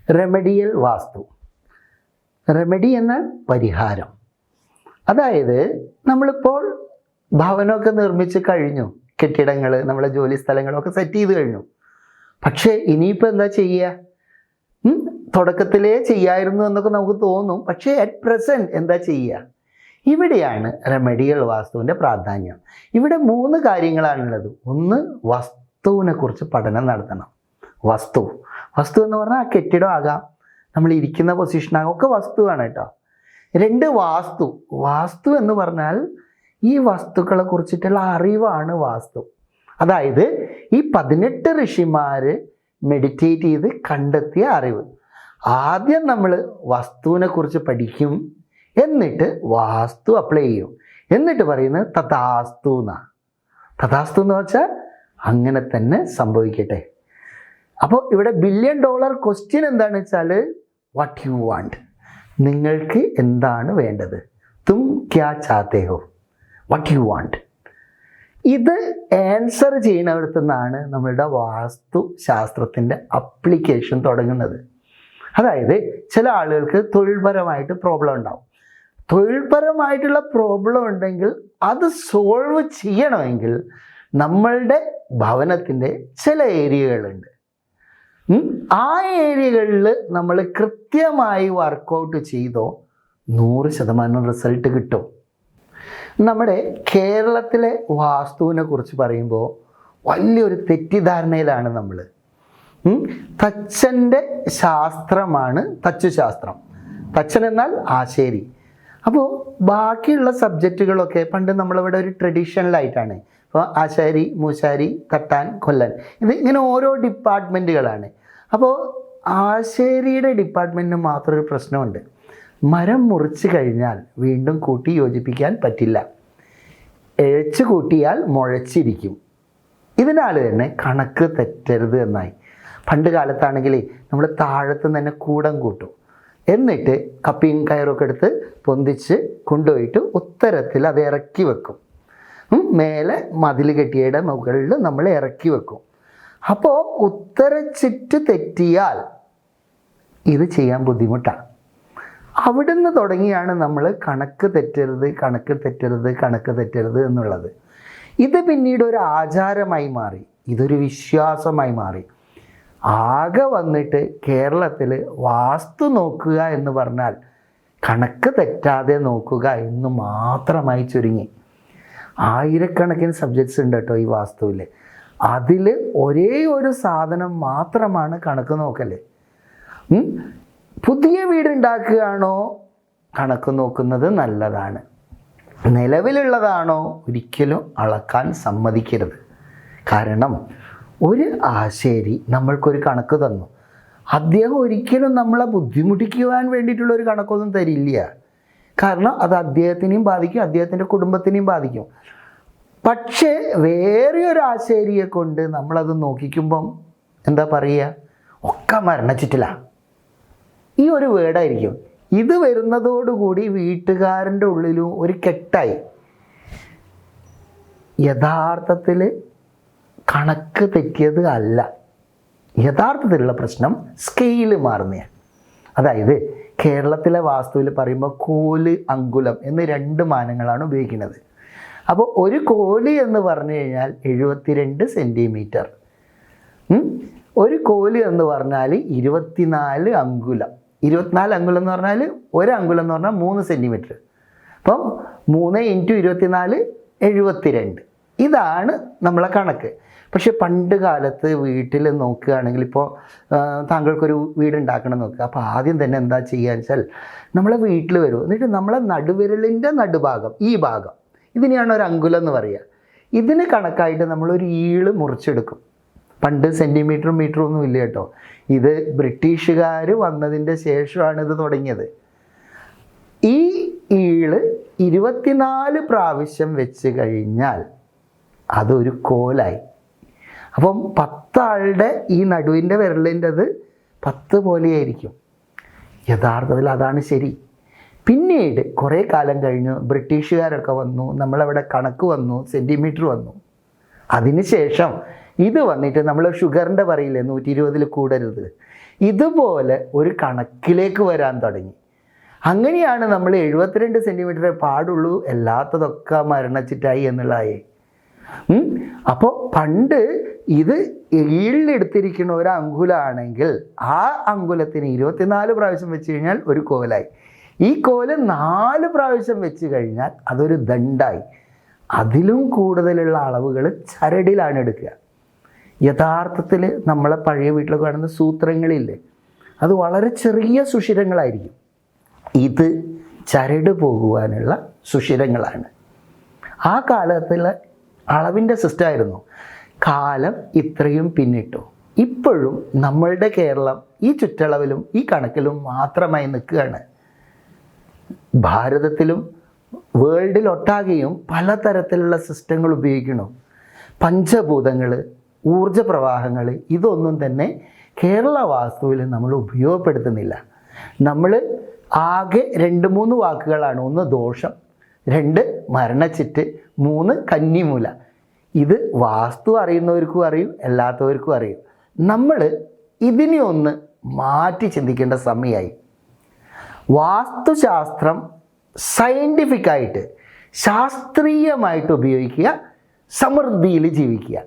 Remedial വാസ്തു. Remedy എന്നാൽ പരിഹാരം. അതായത് നമ്മളിപ്പോൾ ഭവനമൊക്കെ നിർമ്മിച്ച് കഴിഞ്ഞു, കെട്ടിടങ്ങൾ, നമ്മളെ ജോലി സ്ഥലങ്ങളൊക്കെ സെറ്റ് ചെയ്ത് കഴിഞ്ഞു. പക്ഷേ ഇനിയിപ്പോൾ എന്താ ചെയ്യുക? തുടക്കത്തിലേ ചെയ്യായിരുന്നു എന്നൊക്കെ നമുക്ക് തോന്നും. പക്ഷേ അറ്റ് പ്രസൻറ്റ് എന്താ ചെയ്യുക? ഇവിടെയാണ് റെമഡിയൽ വാസ്തുവിൻ്റെ പ്രാധാന്യം. ഇവിടെ 3 കാര്യങ്ങളാണുള്ളത്. ഒന്ന്, വസ്തുവിനെ കുറിച്ച് പഠനം നടത്തണം. വസ്തു എന്ന് പറഞ്ഞാൽ ആ കെട്ടിടം ആകാം, നമ്മൾ ഇരിക്കുന്ന പൊസിഷനാകാം, ഒക്കെ വസ്തുവാണ് കേട്ടോ. 2, വാസ്തു എന്ന് പറഞ്ഞാൽ ഈ വസ്തുക്കളെ കുറിച്ചിട്ടുള്ള അറിവാണ് വാസ്തു. അതായത് ഈ 18 ഋഷിമാർ മെഡിറ്റേറ്റ് ചെയ്ത് കണ്ടെത്തിയ അറിവ്. ആദ്യം നമ്മൾ വസ്തുവിനെ കുറിച്ച് പഠിക്കും, എന്നിട്ട് വാസ്തു അപ്ലൈ ചെയ്യും, എന്നിട്ട് പറയുന്നത് തഥാസ്തു എന്നാണ്. തഥാസ്തു എന്ന് വെച്ചാൽ അങ്ങനെ തന്നെ സംഭവിക്കട്ടെ. അപ്പോൾ ഇവിടെ $1 ബില്യൺ ക്വസ്റ്റ്യൻ എന്താണെന്ന് വെച്ചാൽ വാട്ട് യു വാണ്ട്, നിങ്ങൾക്ക് എന്താണ് വേണ്ടത്? തും ക്യാ ചാത്തേ ഹോ, വാട്ട് യു വാണ്ട്. ഇത് ആൻസർ ചെയ്യുന്നിടത്തു നിന്നാണ് നമ്മളുടെ വാസ്തുശാസ്ത്രത്തിൻ്റെ അപ്ലിക്കേഷൻ തുടങ്ങുന്നത്. അതായത് ചില ആളുകൾക്ക് തൊഴിൽപരമായിട്ട് പ്രോബ്ലം ഉണ്ടാവും. തൊഴിൽപരമായിട്ടുള്ള പ്രോബ്ലം ഉണ്ടെങ്കിൽ അത് സോൾവ് ചെയ്യണമെങ്കിൽ നമ്മളുടെ ഭവനത്തിൻ്റെ ചില ഏരിയകളുണ്ട്. ആ ഏരിയകളിൽ നമ്മൾ കൃത്യമായി വർക്കൗട്ട് ചെയ്തോ 100% റിസൾട്ട് കിട്ടും. നമ്മുടെ കേരളത്തിലെ വാസ്തുവിനെ കുറിച്ച് പറയുമ്പോൾ വലിയൊരു തെറ്റിദ്ധാരണയിലാണ് നമ്മൾ. തച്ചൻ്റെ ശാസ്ത്രമാണ് തച്ചുശാസ്ത്രം. തച്ചൻ എന്നാൽ ആശേരി. അപ്പോൾ ബാക്കിയുള്ള സബ്ജക്റ്റുകളൊക്കെ പണ്ട് നമ്മളിവിടെ ഒരു ട്രഡീഷണലായിട്ടാണ്. അപ്പോൾ ആശാരി, മൂശാരി, തട്ടാൻ, കൊല്ലൻ, ഇത് ഇങ്ങനെ ഓരോ ഡിപ്പാർട്ട്മെൻറ്റുകളാണ്. അപ്പോൾ ആശേരിയുടെ ഡിപ്പാർട്ട്മെൻറ്റിന് മാത്രം ഒരു പ്രശ്നമുണ്ട്. മരം മുറിച്ച് കഴിഞ്ഞാൽ വീണ്ടും കൂട്ടി യോജിപ്പിക്കാൻ പറ്റില്ല. എഴച്ച് കൂട്ടിയാൽ മുഴച്ചിരിക്കും. ഇതിനാൽ തന്നെ കണക്ക് തെറ്റരുത് എന്നായി. പണ്ട് കാലത്താണെങ്കിൽ നമ്മൾ താഴത്ത് തന്നെ കൂടം കൂട്ടും, എന്നിട്ട് കപ്പിയും കയറൊക്കെ എടുത്ത് പൊന്തിച്ച് കൊണ്ടുപോയിട്ട് ഉത്തരത്തിൽ അത് ഇറക്കി വെക്കും. മേലെ മതിൽ കെട്ടിയുടെ മുകളിൽ നമ്മൾ ഇറക്കി വെക്കും. അപ്പോൾ ഉത്തരച്ചിട്ട് തെറ്റിയാൽ ഇത് ചെയ്യാൻ ബുദ്ധിമുട്ടാണ്. അവിടുന്ന് തുടങ്ങിയാണ് നമ്മൾ കണക്ക് തെറ്റരുത് എന്നുള്ളത്. ഇത് പിന്നീട് ഒരു ആചാരമായി മാറി, ഇതൊരു വിശ്വാസമായി മാറി. ആകെ വന്നിട്ട് കേരളത്തിൽ വാസ്തു നോക്കുക എന്ന് പറഞ്ഞാൽ കണക്ക് തെറ്റാതെ നോക്കുക എന്ന് മാത്രമായി ചുരുങ്ങി. ആയിരക്കണക്കിന് സബ്ജക്ട്സ് ഉണ്ട് കേട്ടോ ഈ വാസ്തുവിൽ. അതിൽ ഒരേ ഒരു സാധനം മാത്രമാണ് കണക്ക് നോക്കൽ. പുതിയ വീടുണ്ടാക്കുകയാണോ കണക്ക് നോക്കുന്നത് നല്ലതാണ്. നിലവിലുള്ളതാണോ ഒരിക്കലും അളക്കാൻ സമ്മതിക്കരുത്. കാരണം ഒരു ആശേരി നമ്മൾക്കൊരു കണക്ക് തന്നു, അദ്ദേഹം ഒരിക്കലും നമ്മളെ ബുദ്ധിമുട്ടിക്കുവാൻ വേണ്ടിയിട്ടുള്ളൊരു കണക്കൊന്നും തരില്ല. കാരണം അത് അദ്ദേഹത്തിനെയും ബാധിക്കും, അദ്ദേഹത്തിൻ്റെ കുടുംബത്തിനെയും ബാധിക്കും. പക്ഷേ വേറെ ഒരു ആശേരിയെ കൊണ്ട് നമ്മളത് നോക്കിക്കുമ്പം എന്താ പറയുക, ഒക്കെ മരണച്ചിട്ടില്ല, ഈ ഒരു വേർഡായിരിക്കും. ഇത് വരുന്നതോടുകൂടി വീട്ടുകാരൻ്റെ ഉള്ളിലും ഒരു കെട്ടായി. യഥാർത്ഥത്തിൽ കണക്ക് തെറ്റിയത് അല്ല, യഥാർത്ഥത്തിലുള്ള പ്രശ്നം സ്കെയില് മാറുന്നതാണ്. അതായത് കേരളത്തിലെ വാസ്തുവിൽ പറയുമ്പോൾ കോല്, അങ്കുലം എന്ന് 2 മാനങ്ങളാണ് ഉപയോഗിക്കുന്നത്. അപ്പോൾ ഒരു കോല് എന്ന് പറഞ്ഞു കഴിഞ്ഞാൽ 72 സെൻറ്റിമീറ്റർ, ഒരു കോല് എന്ന് പറഞ്ഞാൽ 24 അങ്കുലം. 24 അങ്കുലം എന്ന് പറഞ്ഞാൽ ഒരു അങ്കുലം എന്ന് പറഞ്ഞാൽ 3 സെൻറ്റിമീറ്റർ. അപ്പം 3 × 24 72. ഇതാണ് നമ്മളെ കണക്ക്. പക്ഷെ പണ്ട് കാലത്ത് വീട്ടിൽ നോക്കുകയാണെങ്കിൽ, ഇപ്പോൾ താങ്കൾക്കൊരു വീടുണ്ടാക്കണം നോക്കുക, അപ്പോൾ ആദ്യം തന്നെ എന്താ ചെയ്യുക വെച്ചാൽ നമ്മളെ വീട്ടിൽ വരും, എന്നിട്ട് നമ്മളെ നടുവിരലിൻ്റെ നടുഭാഗം, ഈ ഭാഗം, ഇതിനെയാണ് ഒരു അങ്കുലം എന്ന് പറയുക. ഇതിന് കണക്കായിട്ട് നമ്മളൊരു ഈള് മുറിച്ചെടുക്കും. പണ്ട് സെൻറ്റിമീറ്ററും മീറ്ററും ഒന്നും ഇല്ല കേട്ടോ. ഇത് ബ്രിട്ടീഷുകാർ വന്നതിൻ്റെ ശേഷമാണ് ഇത് തുടങ്ങിയത്. ഈ ഈള് 24 പ്രാവശ്യം വെച്ച് കഴിഞ്ഞാൽ അതൊരു കോലായി. അപ്പം 10 ആളുടെ ഈ നടുവിൻ്റെ വിരലിൻ്റെത് 10 പോലെയായിരിക്കും. യഥാർത്ഥത്തിൽ അതാണ് ശരി. പിന്നീട് കുറേ കാലം കഴിഞ്ഞു ബ്രിട്ടീഷുകാരൊക്കെ വന്നു, നമ്മളവിടെ കണക്ക് വന്നു, സെൻറ്റിമീറ്റർ വന്നു. അതിനുശേഷം ഇത് വന്നിട്ട് നമ്മൾ ഷുഗറിൻ്റെ പറയില്ലേ 120 കൂടരുത്, ഇതുപോലെ ഒരു കണക്കിലേക്ക് വരാൻ തുടങ്ങി. അങ്ങനെയാണ് നമ്മൾ 72 സെൻറ്റിമീറ്ററേ പാടുള്ളൂ, അല്ലാത്തതൊക്കെ മരണച്ചിട്ടായി എന്നുള്ളതായി. അപ്പോൾ പണ്ട് ഇത് ഈളിലെടുത്തിരിക്കുന്ന ഒരു അങ്കുലമാണെങ്കിൽ ആ അങ്കുലത്തിന് 24 പ്രാവശ്യം വെച്ച് കഴിഞ്ഞാൽ ഒരു കോലായി. ഈ കോല് 4 പ്രാവശ്യം വെച്ച് കഴിഞ്ഞാൽ അതൊരു ദണ്ഡായി. അതിലും കൂടുതലുള്ള അളവുകൾ ചരടിലാണ് എടുക്കുക. യഥാർത്ഥത്തിൽ നമ്മളെ പഴയ വീട്ടിലൊക്കെ കാണുന്ന സൂത്രങ്ങളില്ലേ, അത് വളരെ ചെറിയ സുഷിരങ്ങളായിരിക്കും. ഇത് ചരട് പോകുവാനുള്ള സുഷിരങ്ങളാണ്. ആ കാലത്തിലെ അളവിൻ്റെ സിസ്റ്റമായിരുന്നു. കാലം ഇത്രയും പിന്നിട്ടു. ഇപ്പോഴും നമ്മളുടെ കേരളം ഈ ചുറ്റളവിലും ഈ കണക്കിലും മാത്രമായി നിൽക്കുകയാണ്. ഭാരതത്തിലും വേൾഡിലൊട്ടാകെയും പലതരത്തിലുള്ള സിസ്റ്റങ്ങൾ ഉപയോഗിക്കണം. പഞ്ചഭൂതങ്ങൾ, ഊർജ പ്രവാഹങ്ങൾ, ഇതൊന്നും തന്നെ കേരള വാസ്തുവിൽ നമ്മൾ ഉപയോഗപ്പെടുത്തുന്നില്ല. നമ്മൾ ആകെ 2-3 വാക്കുകളാണ്. 1 ദോഷം, 2 മരണച്ചിട്ട്, 3 കന്നിമൂല. ഇത് വാസ്തു അറിയുന്നവർക്കും അറിയും, അല്ലാത്തവർക്കും അറിയും. നമ്മൾ ഇതിനെ ഒന്ന് മാറ്റി ചിന്തിക്കേണ്ട സമയമായി. വാസ്തുശാസ്ത്രം സയൻറ്റിഫിക്കായിട്ട്, ശാസ്ത്രീയമായിട്ട് ഉപയോഗിക്കുക, സമൃദ്ധിയിൽ ജീവിക്കുക.